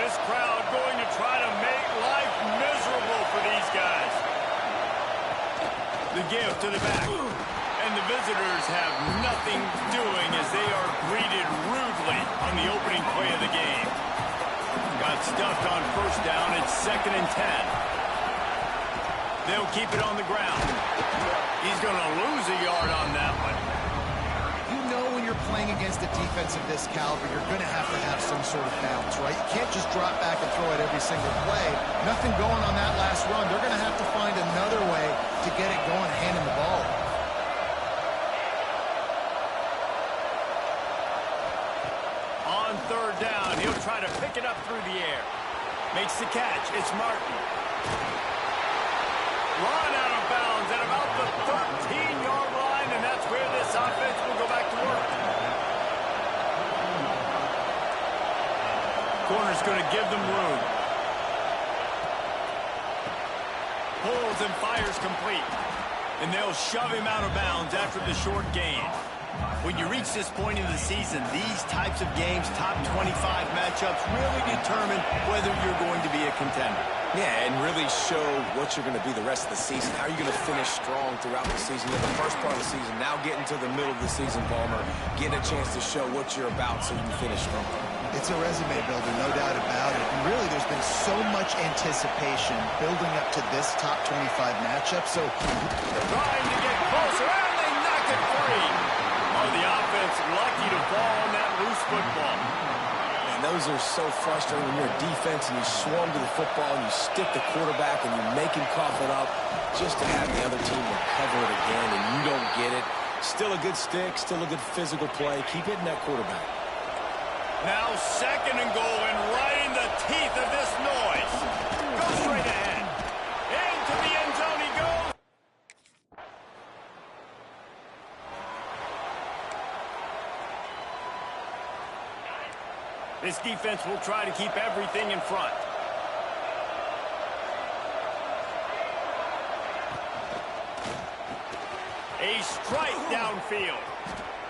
This crowd going to try to make life miserable for these guys. The give to the back. And the visitors have nothing doing as they are greeted rudely on the opening play of the game. Got stuffed on first down. It's 2nd and 10. They'll keep it on the ground. He's going to lose a yard on that one. You know when you're playing against a defense of this caliber, you're going to have some sort of balance, right? You can't just drop back and throw it every single play. Nothing going on that last run. They're going to have to find another way to get it going, handing the ball. On 3rd down, he'll try to pick it up through the air. Makes the catch. It's Martin. Run out of bounds at about the 13-yard line, and that's where this offense will go back to work. Corner's going to give them room. Pulls and fires complete. And they'll shove him out of bounds after the short gain. When you reach this point in the season, these types of games, top 25 matchups, really determine whether you're going to be a contender. Yeah, and really show what you're going to be the rest of the season. How are you going to finish strong throughout the season? In the first part of the season, now getting to the middle of the season, Palmer, getting a chance to show what you're about so you can finish strong. It's a resume builder, no doubt about it. And really, there's been so much anticipation building up to this top 25 matchup. So trying to get closer, and they knock it free. Oh, the offense lucky to fall on that loose football. And those are so frustrating when you're a defense and you swarm to the football and you stick the quarterback and you make him cough it up just to have the other team recover it again and you don't get it. Still a good stick, still a good physical play. Keep hitting that quarterback. Now 2nd and goal, and right in the teeth of this noise. Go straight ahead. Into the end zone he goes. This defense will try to keep everything in front. A strike downfield.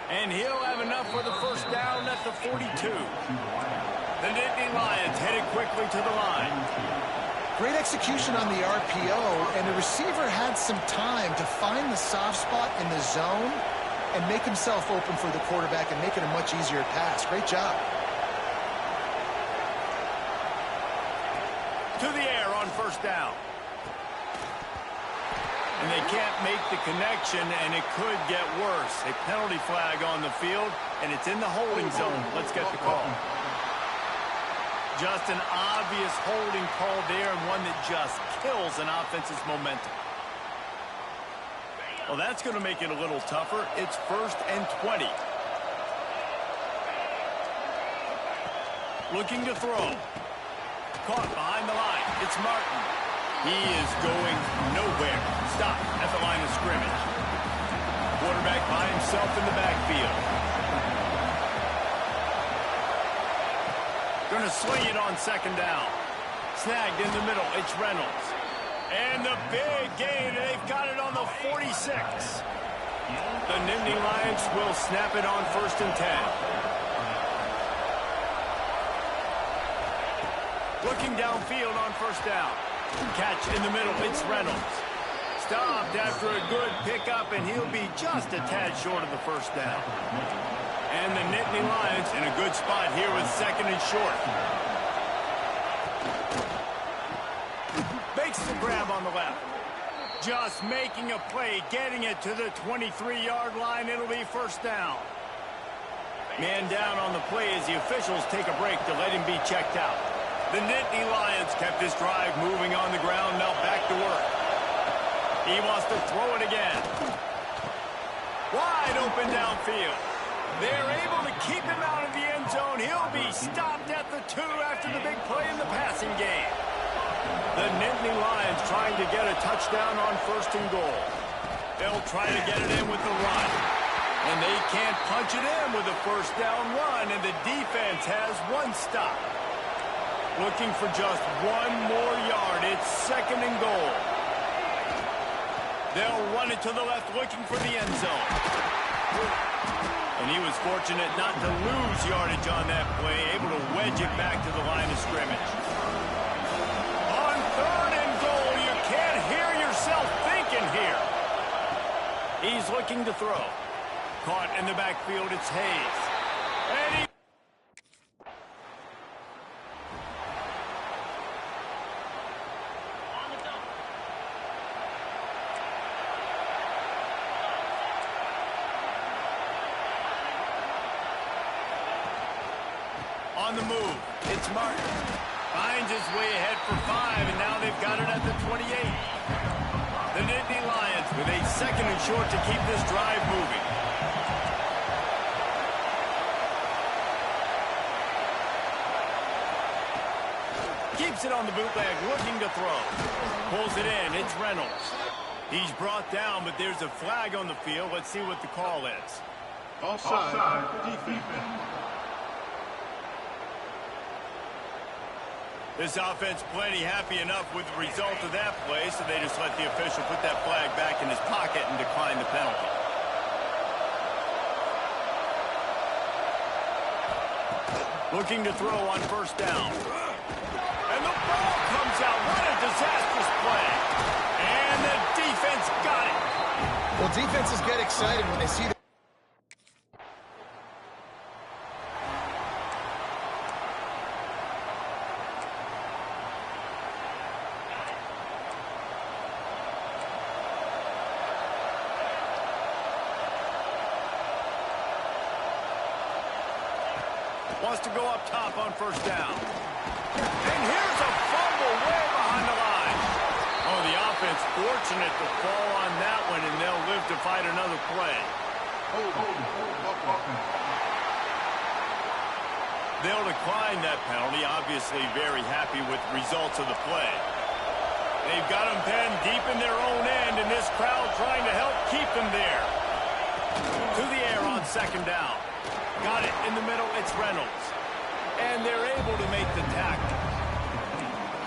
And he'll have enough for the first down at the 42. The Nittany Lions headed quickly to the line. great execution on the RPO, and the receiver had some time to find the soft spot in the zone and make himself open for the quarterback and make it a much easier pass. Great job. To the air on first down. And they can't make the connection, and it could get worse. A penalty flag on the field, and it's in the holding zone. Let's get the call. Just an obvious holding call there, and one that just kills an offense's momentum. Well, that's going to make it a little tougher. It's 1st and 20. Looking to throw. Caught behind the line. It's Martin. He is going nowhere. Stop at the line of scrimmage. Quarterback by himself in the backfield. Going to sling it on 2nd down. Snagged in the middle. It's Reynolds. And the big gain. They've got it on the 46. The Nittany Lions will snap it on 1st and 10. Looking downfield on 1st down. Catch in the middle. It's Reynolds. Stopped after a good pickup, and he'll be just a tad short of the 1st down. And the Nittany Lions in a good spot here with 2nd and short. Makes the grab on the left. Just making a play, getting it to the 23-yard line. It'll be 1st down. Man down on the play as the officials take a break to let him be checked out. The Nittany Lions kept this drive moving on the ground. Now back to work. He wants to throw it again. Wide open downfield. They're able to keep him out of the end zone. He'll be stopped at the 2 after the big play in the passing game. The Nittany Lions trying to get a touchdown on 1st and goal. They'll try to get it in with the run. And they can't punch it in with a 1st down run, and the defense has one stop. Looking for just one more yard. It's 2nd and goal. They'll run it to the left, looking for the end zone. And he was fortunate not to lose yardage on that play, able to wedge it back to the line of scrimmage. On 3rd and goal, you can't hear yourself thinking here. He's looking to throw. Caught in the backfield, it's Hayes. And he... On the move, it's Martin. Finds his way ahead for 5, and now they've got it at the 28. The Nittany Lions with a 2nd and short to keep this drive moving. Keeps it on the bootleg, looking to throw. Pulls it in, it's Reynolds. He's brought down, but there's a flag on the field. Let's see what the call is. Offside, defense. This offense plenty happy enough with the result of that play, so they just let the official put that flag back in his pocket and decline the penalty. Looking to throw on 1st down. And the ball comes out. What a disastrous play. And the defense got it. Well, defenses get excited when they see the wants to go up top on 1st down. And here's a fumble way behind the line. Oh, the offense fortunate to fall on that one, and they'll live to fight another play. They'll decline that penalty, obviously very happy with the results of the play. They've got them penned deep in their own end, and this crowd trying to help keep them there. To the air on 2nd down. Got it in the middle, it's Reynolds. And they're able to make the tackle.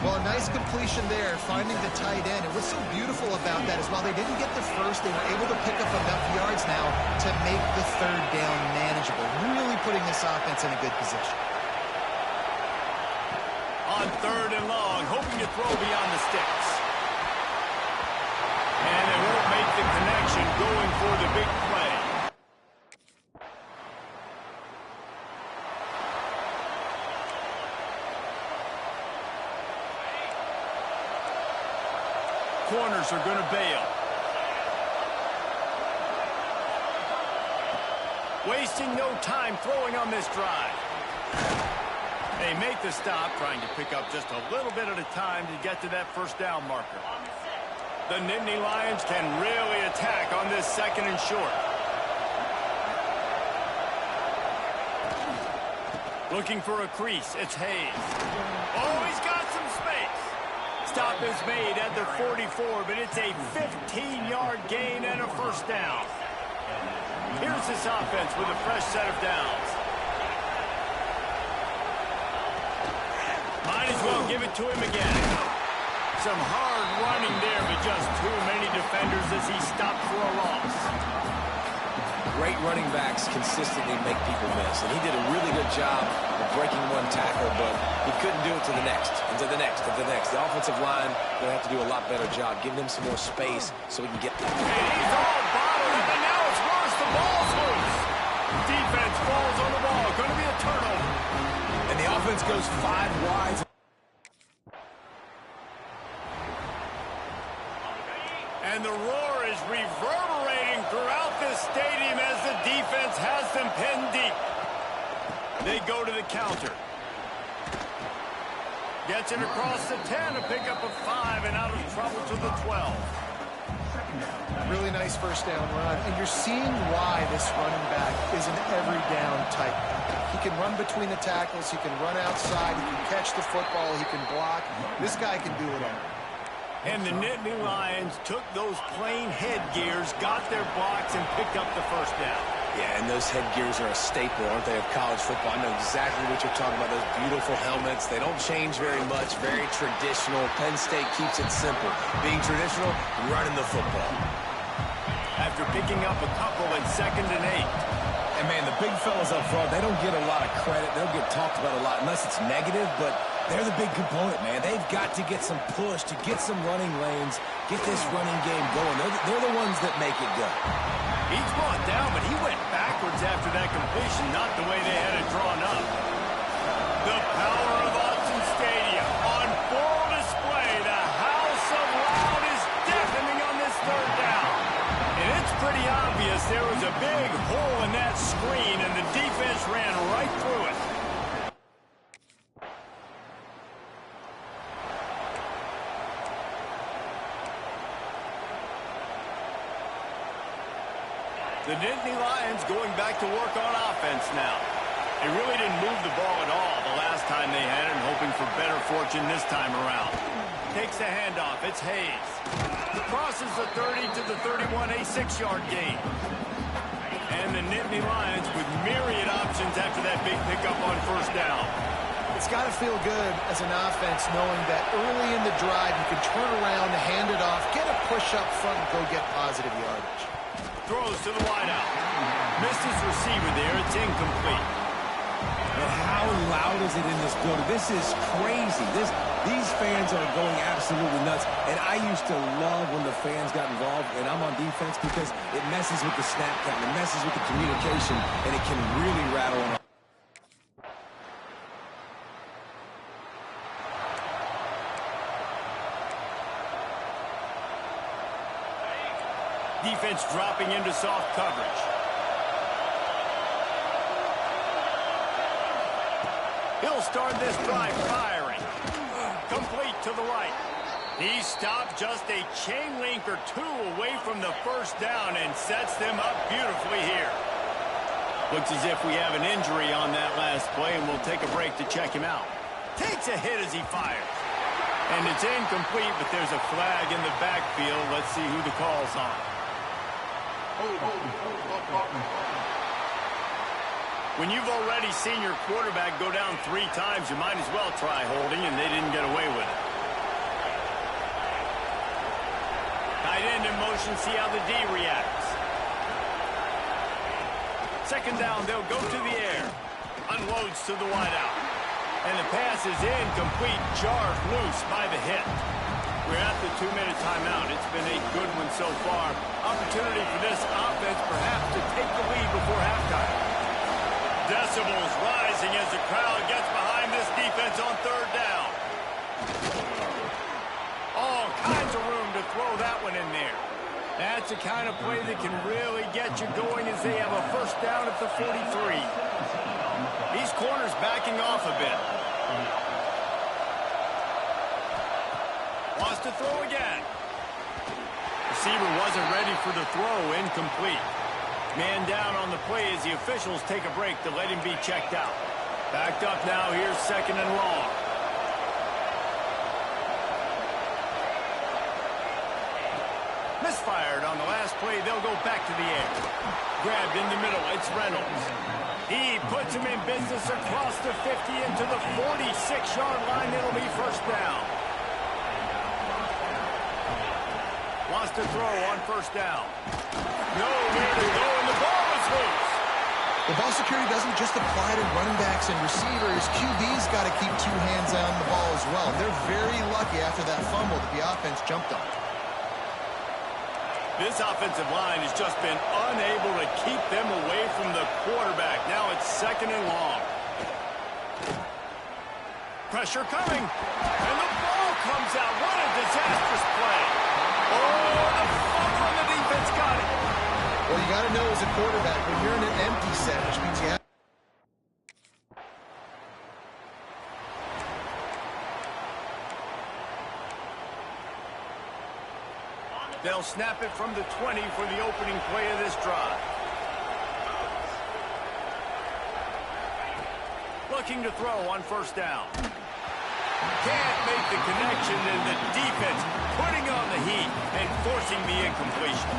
Well, a nice completion there, finding the tight end. And what's so beautiful about that is while they didn't get the first, they were able to pick up enough yards now to make the 3rd down manageable. Really putting this offense in a good position. On 3rd and long, hoping to throw beyond the sticks. And they won't make the connection, going for the big play. Corners are going to bail. Wasting no time throwing on this drive. They make the stop, trying to pick up just a little bit at a time to get to that 1st down marker. The Nittany Lions can really attack on this 2nd and short. Looking for a crease, it's Hayes. Oh, he's got some space. Stop is made at the 44, but it's a 15-yard gain and a 1st down. Here's this offense with a fresh set of downs. Might as well give it to him again. Some hard running there, but just too many defenders as he stopped for a loss. Great running backs consistently make people miss, and he did a really good job of breaking one tackle, but he couldn't do it to the next, and to the next, and to the next. The offensive line going to have to do a lot better job, giving him some more space so he can get... And he's all bottled up, and now it's worse. The ball's loose. Defense falls on the ball. Going to be a turnover. And the offense goes 5 wide. And the roar is reverberating throughout this stadium as the defense has them pinned deep. They go to the counter. Gets it across the 10, a pickup of 5, and out of trouble to the 12. Really nice 1st down run. And you're seeing why this running back is an every down type. He can run between the tackles. He can run outside. He can catch the football. He can block. This guy can do it all. And the Nittany Lions took those plain headgears, got their blocks, and picked up the 1st down. Yeah, and those headgears are a staple, aren't they, of college football? I know exactly what you're talking about, those beautiful helmets. They don't change very much, very traditional. Penn State keeps it simple. Being traditional, running the football. After picking up a couple in 2nd and 8. And, man, the big fellas up front, they don't get a lot of credit. They'll get talked about a lot unless it's negative, but they're the big component, man. They've got to get some push, to get some running lanes, get this running game going. They're the ones that make it go. He's brought down, but he went backwards after that completion, not the way they had it drawn up. The power of Autzen Stadium on full display. The house of loud is deafening on this third down. And it's pretty obvious there was a big hole in that screen, and the defense ran right through it. The Nittany Lions going back to work on offense now. They really didn't move the ball at all the last time they had it, and hoping for better fortune this time around. Takes the handoff. It's Hayes. Crosses the 30 to the 31, a 6-yard gain. And the Nittany Lions with myriad options after that big pickup on first down. It's got to feel good as an offense knowing that early in the drive you can turn around, hand it off, get a push up front, and go get positive yardage. Throws to the wideout. Missed his receiver there. It's incomplete. And how loud is it in this building? This is crazy. These fans are going absolutely nuts. And I used to love when the fans got involved, and I'm on defense, because it messes with the snap count, it messes with the communication, and it can really rattle on. Defense dropping into soft coverage. He'll start this drive firing. Complete to the right. He stopped just a chain link or two away from the first down and sets them up beautifully here. Looks as if we have an injury on that last play, and we'll take a break to check him out. Takes a hit as he fires. And it's incomplete, but there's a flag in the backfield. Let's see who the call's on. When you've already seen your quarterback go down 3 times, you might as well try holding, and they didn't get away with it. Tight end in motion, see how the D reacts. Second down, they'll go to the air. Unloads to the wideout. And the pass is incomplete, jarred loose by the hit. We're at the 2-minute timeout. It's been a good one so far. Opportunity for this offense perhaps to take the lead before halftime. Decibels rising as the crowd gets behind this defense on third down. All kinds of room to throw that one in there. That's the kind of play that can really get you going as they have a first down at the 43. These corners backing off a bit. Wants to throw again. Receiver wasn't ready for the throw, incomplete. Man down on the play as the officials take a break to let him be checked out. Backed up now, here's second and long. Misfired on the last play, they'll go back to the air. Grabbed in the middle, it's Reynolds. He puts him in business across the 50 into the 46-yard line. It'll be first down. Wants to throw on first down. Nowhere to go, and the ball is loose. The ball security doesn't just apply to running backs and receivers. QB's got to keep 2 hands on the ball as well. They're very lucky after that fumble that the offense jumped on. This offensive line has just been unable to keep them away from the quarterback. Now it's second and long. Pressure coming. And the ball comes out. What a disastrous play. Oh, the fumble, and the defense got it. Well, you got to know as a quarterback, when you're in an empty set, which means you have... They'll snap it from the 20 for the opening play of this drive. Looking to throw on first down. Can't make the connection, and the defense putting on the heat and forcing the incompletion.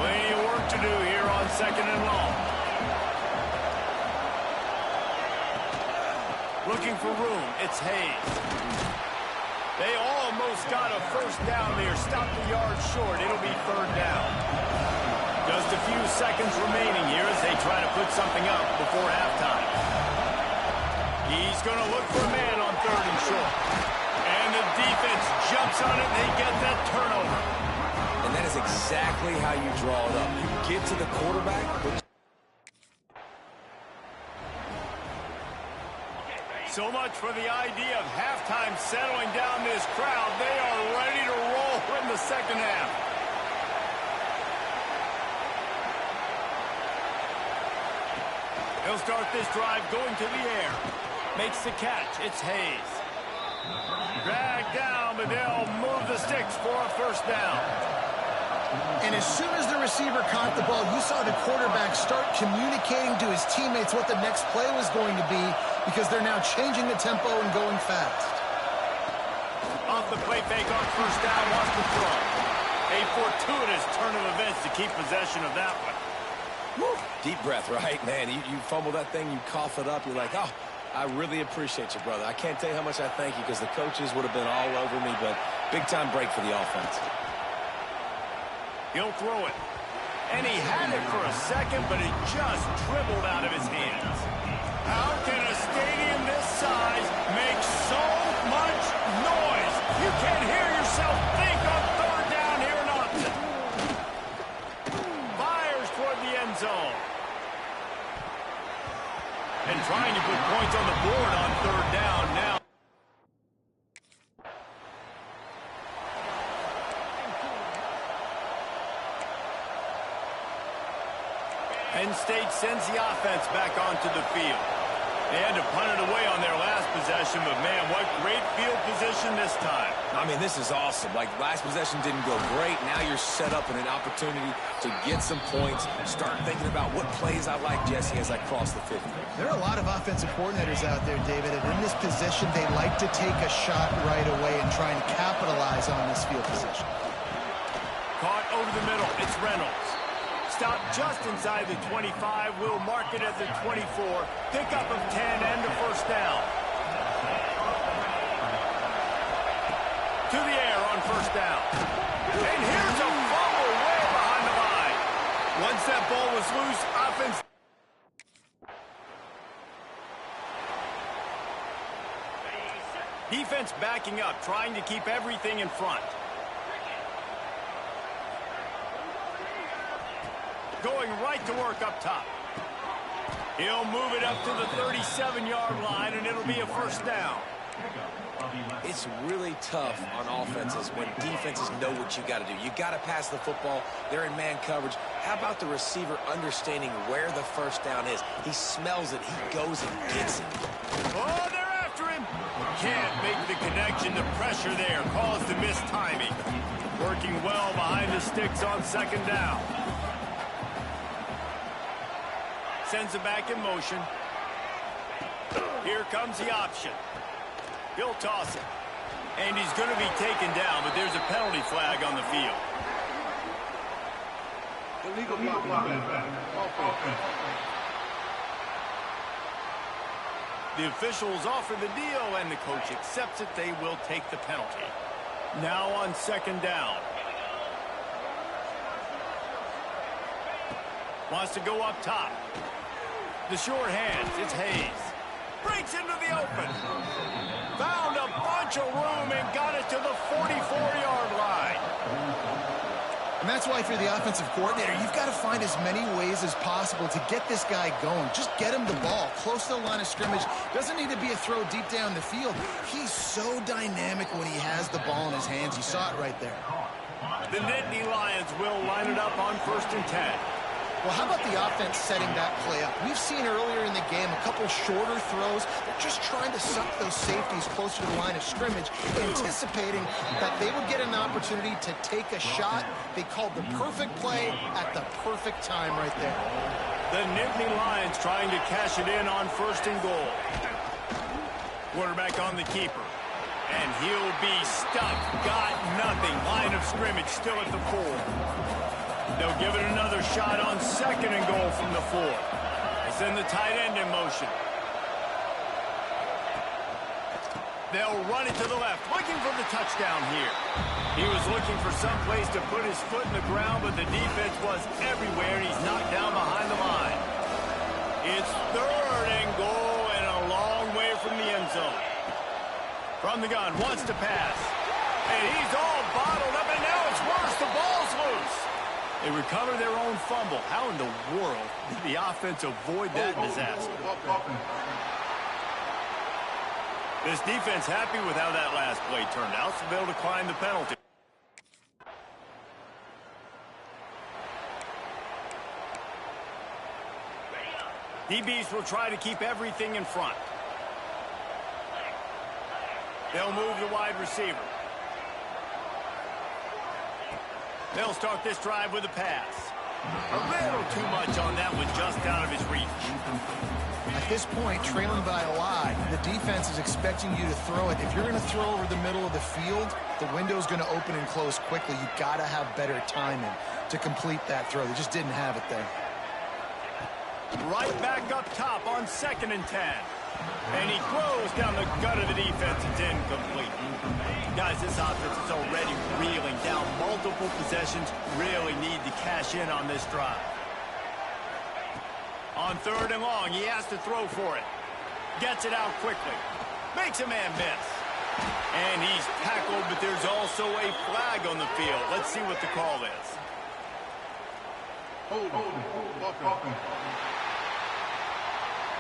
Plenty of work to do here on second and long. Looking for room, it's Hayes. They almost got a first down there. Stopped the yard short. It'll be third down. Just a few seconds remaining here as they try to put something up before halftime. He's going to look for a man on 3rd and short. And the defense jumps on it, and they get that turnover. And that is exactly how you draw it up. You get to the quarterback, but so much for the idea of halftime settling down this crowd. They are ready to roll in the second half. He'll start this drive going to the air. Makes the catch. It's Hayes. Dragged down, but they'll move the sticks for a first down. And as soon as the receiver caught the ball, you saw the quarterback start communicating to his teammates what the next play was going to be, because they're now changing the tempo and going fast. Off the play fake on first down, wants to throw. A fortuitous turn of events to keep possession of that one. Woo. Deep breath, right? Man, you fumble that thing, you cough it up, you're like, oh, I really appreciate you, brother. I can't tell you how much I thank you, because the coaches would have been all over me, but big-time break for the offense. He'll throw it. And he had it for a second, but it just dribbled out of his hands. How can a stadium this size make so much noise? You can't hear yourself think on 3rd down here in Austin. Fires toward the end zone. And trying to put points on the board on 3rd down now. Penn State sends the offense back onto the field. They had to punt it away on their last possession, but man, what great field position this time. I mean, this is awesome. Like, last possession didn't go great. Now you're set up in an opportunity to get some points. Start thinking about what plays I like, Jesse, as I cross the 50. There are a lot of offensive coordinators out there, David, and in this position, they like to take a shot right away and try and capitalize on this field position. Caught over the middle. It's Reynolds. Stopped just inside the 25. We'll mark it at the 24. Pickup of 10 and a first down. To the air on first down. And here's a fumble way behind the line. Once that ball was loose, offense. Defense backing up, trying to keep everything in front. Going right to work up top. He'll move it up to the 37-yard line, and it'll be a first down. It's really tough on offenses when defenses know what you got to do. You got to pass the football. They're in man coverage. How about the receiver understanding where the first down is? He smells it. He goes and gets it. Oh, they're after him. Can't make the connection. The pressure there caused the missed timing. Working well behind the sticks on second down. Sends it back in motion. Here comes the option. He'll toss it. And he's going to be taken down, but there's a penalty flag on the field. Illegal blocking. Offense. The officials offer the deal, and the coach accepts it. They will take the penalty. Now on second down. Wants to go up top. The short hands, it's Hayes. Breaks into the open. Found a bunch of room and got it to the 44-yard line. And that's why, for the offensive coordinator, you've got to find as many ways as possible to get this guy going. Just get him the ball close to the line of scrimmage. Doesn't need to be a throw deep down the field. He's so dynamic when he has the ball in his hands. You saw it right there. The Nittany Lions will line it up on 1st and 10. Well, how about the offense setting that play up? We've seen earlier in the game a couple shorter throws. They're just trying to suck those safeties closer to the line of scrimmage, anticipating that they would get an opportunity to take a shot. They called the perfect play at the perfect time right there. The Nittany Lions trying to cash it in on 1st and goal. Quarterback on the keeper. And he'll be stuck. Got nothing. Line of scrimmage still at the 4. They'll give it another shot on 2nd and goal from the 4. They send the tight end in motion. They'll run it to the left, looking for the touchdown here. He was looking for some place to put his foot in the ground, but the defense was everywhere, and he's knocked down behind the line. It's 3rd and goal and a long way from the end zone. From the gun, wants to pass. And he's all bottled up, and now it's worse. The ball's loose. They recover their own fumble. How in the world did the offense avoid that disaster? This defense happy with how that last play turned out, so they'll decline the penalty. DBs will try to keep everything in front. They'll move the wide receiver. They'll start this drive with a pass. A little too much on that one, just out of his reach. At this point, trailing by a lot, the defense is expecting you to throw it. If you're going to throw over the middle of the field, the window's going to open and close quickly. You've got to have better timing to complete that throw. They just didn't have it there. Right back up top on 2nd and 10. And he throws down the gut of the defense. It's incomplete. Guys, this offense is already reeling down multiple possessions. Really need to cash in on this drive. On 3rd and long, he has to throw for it. Gets it out quickly. Makes a man miss. And he's tackled, but there's also a flag on the field. Let's see what the call is.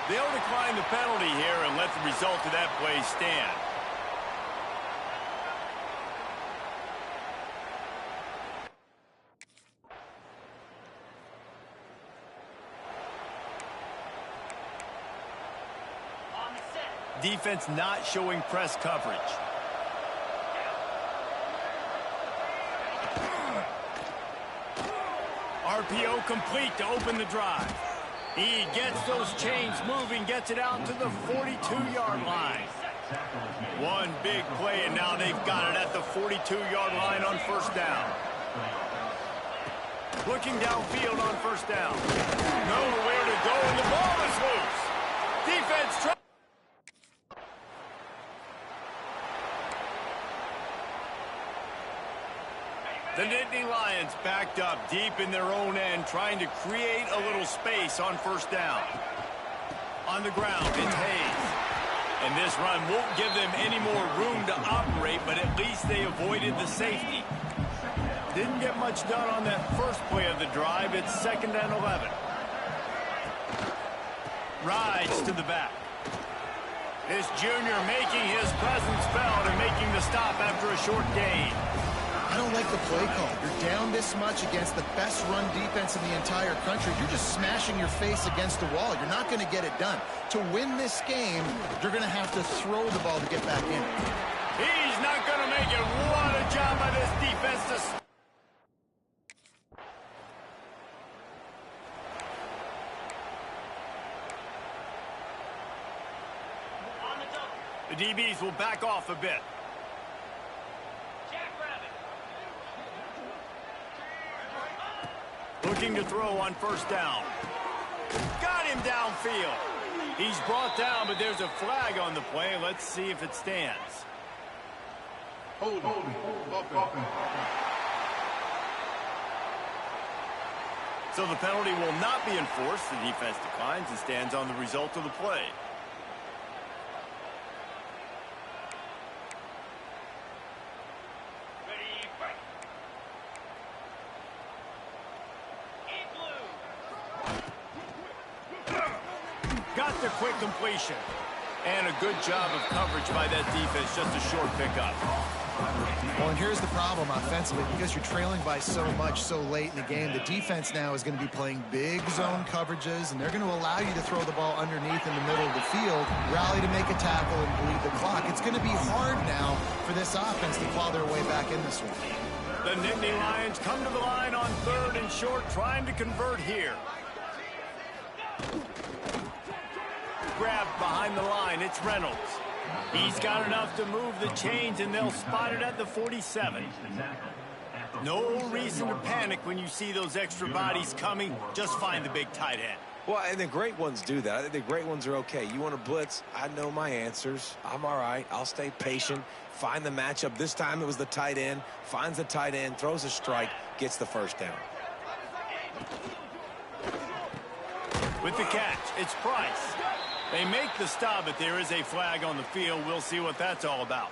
They'll decline the penalty here and let the result of that play stand. Defense not showing press coverage. RPO complete to open the drive. He gets those chains moving, gets it out to the 42-yard line. One big play, and now they've got it at the 42-yard line on 1st down. Looking downfield on 1st down. Nowhere to go, and the ball is loose. Defense tries. The Nittany Lions backed up deep in their own end, trying to create a little space on 1st down. On the ground, it's Hayes. And this run won't give them any more room to operate, but at least they avoided the safety. Didn't get much done on that first play of the drive. It's 2nd and 11. Rides to the back. This junior making his presence felt and making the stop after a short gain. I don't like the play call. You're down this much against the best run defense in the entire country. You're just smashing your face against the wall. You're not going to get it done. To win this game, you're going to have to throw the ball to get back in. He's not going to make it. What a job by this defense to... The DBs will back off a bit. Looking to throw on 1st down. Got him downfield. He's brought down, but there's a flag on the play. Let's see if it stands. Hold. So the penalty will not be enforced. The defense declines and stands on the result of the play. Got the quick completion. And a good job of coverage by that defense. Just a short pickup. Well, and here's the problem offensively. Because you're trailing by so much so late in the game, the defense now is going to be playing big zone coverages, and they're going to allow you to throw the ball underneath in the middle of the field, rally to make a tackle, and bleed the clock. It's going to be hard now for this offense to claw their way back in this one. The Nittany Lions come to the line on 3rd and short, trying to convert here. Grabbed behind the line, it's Reynolds. He's got enough to move the chains, and they'll spot it at the 47. No reason to panic when you see those extra bodies coming. Just find the big tight end. Well, and the great ones do that. I think the great ones are okay. You want to blitz? I know my answers. I'm all right. I'll stay patient. Find the matchup. This time it was the tight end. Finds the tight end, throws a strike, gets the 1st down. With the catch, it's Price. They make the stop, but there is a flag on the field. We'll see what that's all about.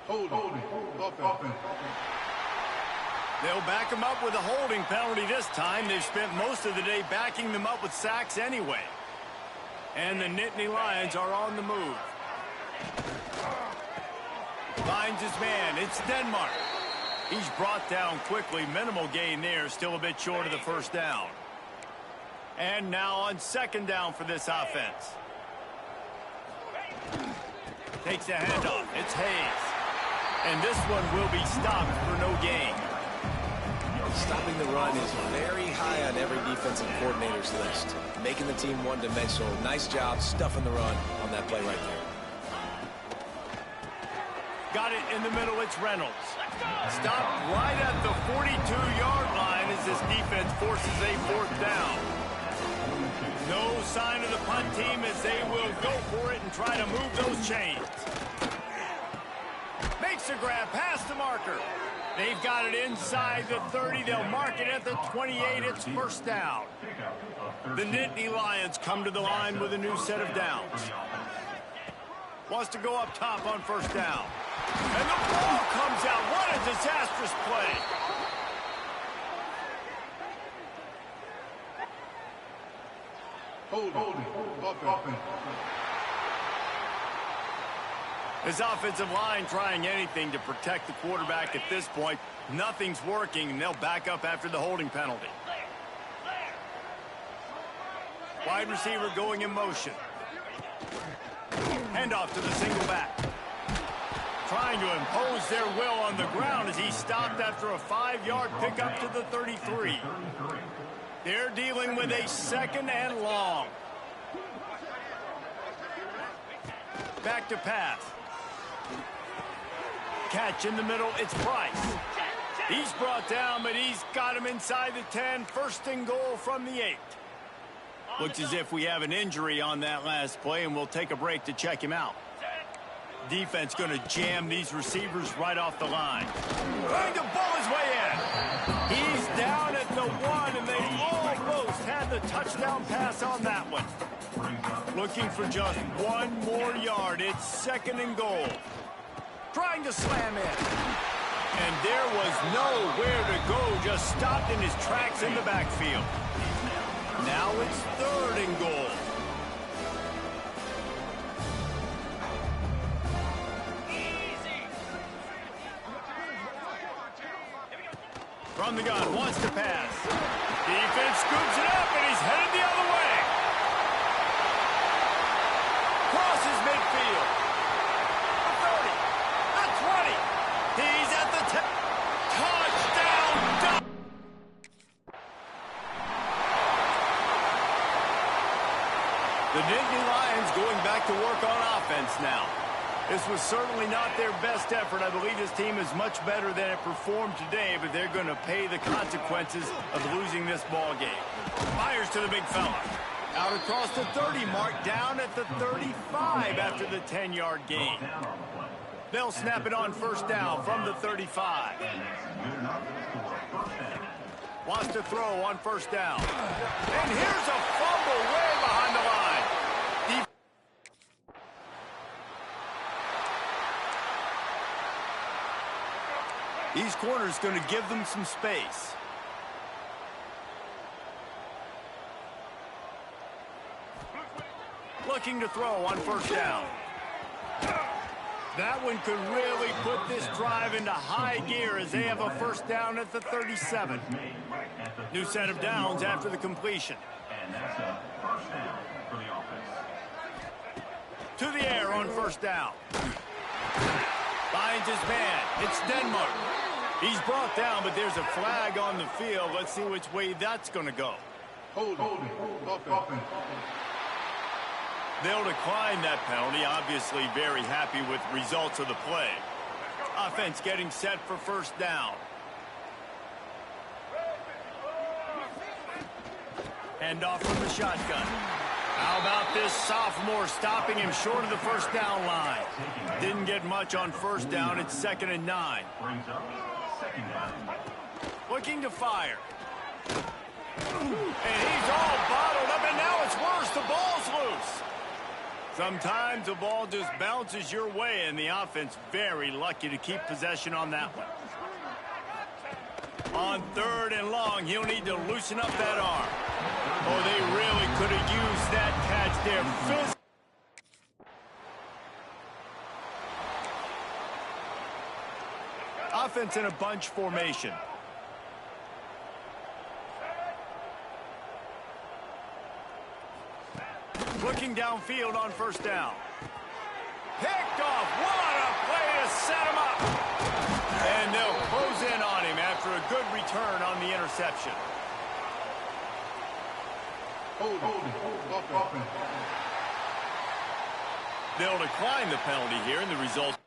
Holding. Offense. They'll back them up with a holding penalty this time. They've spent most of the day backing them up with sacks anyway. And the Nittany Lions are on the move. Finds his man. It's Denmark. He's brought down quickly. Minimal gain there. Still a bit short of the first down. And now on second down for this offense. Takes a handoff. It's Hayes. And this one will be stopped for no gain. Stopping the run is very high on every defensive coordinator's list. Making the team one-dimensional. Nice job stuffing the run on that play right there. Got it in the middle. It's Reynolds. Stopped right at the 42-yard line as this defense forces a fourth down. No sign of the punt team as they will go for it and try to move those chains. Makes a grab past the marker. They've got it inside the 30. They'll mark it at the 28. It's first down. The Nittany Lions come to the line with a new set of downs. Wants to go up top on first down. And the ball comes out. What a disastrous play. Holding. Offense. This offensive line trying anything to protect the quarterback at this point. Nothing's working, and they'll back up after the holding penalty. Wide receiver going in motion. Handoff to the single back. Trying to impose their will on the ground as he stopped after a 5-yard pickup to the 33. They're dealing with a second and long. Back to pass. Catch in the middle, it's Price. He's brought down, but he's got him inside the 10. First and goal from the 8. Looks as if we have an injury on that last play, and we'll take a break to check him out. Defense going to jam these receivers right off the line. Trying to ball his way in. He's down at the 1, and they almost had the touchdown pass on that one. Looking for just one more yard. It's second and goal. Trying to slam in. And there was nowhere to go. Just stopped in his tracks in the backfield. Now it's third and goal. From the gun, wants to pass. Defense scoops it up, and he's headed the other way. Crosses midfield. The 30, the 20. He's at the 10. Touchdown! The Nittany Lions going back to work on offense now. This was certainly not their best effort. I believe this team is much better than it performed today, but they're going to pay the consequences of losing this ball game. Fires to the big fella. Out across the 30 mark, down at the 35 after the 10-yard gain. They'll snap it on first down from the 35. Wants to throw on first down. And here's a fumble way behind the line. These corners going to give them some space. Looking to throw on first down. That one could really put this drive into high gear as they have a first down at the 37. New set of downs after the completion. And that's a first down for the offense. To the air on first down. Finds his man. It's Denmark. He's brought down, but there's a flag on the field. Let's see which way that's going to go. Holding. Offense. They'll decline that penalty. Obviously very happy with results of the play. Offense getting set for first down. Handoff from the shotgun. How about this sophomore stopping him short of the first down line? Didn't get much on first down. It's 2nd and 9. Brings up second down. Looking to fire. And he's all bottled Sometimes the ball just bounces your way, and the offense very lucky to keep possession on that one. On 3rd and long, he'll need to loosen up that arm. Oh, they really could have used that catch there. Offense in a bunch formation. Looking downfield on 1st down. Picked off. What a play to set him up. And they'll close in on him after a good return on the interception. Offense. They'll decline the penalty here, and the result.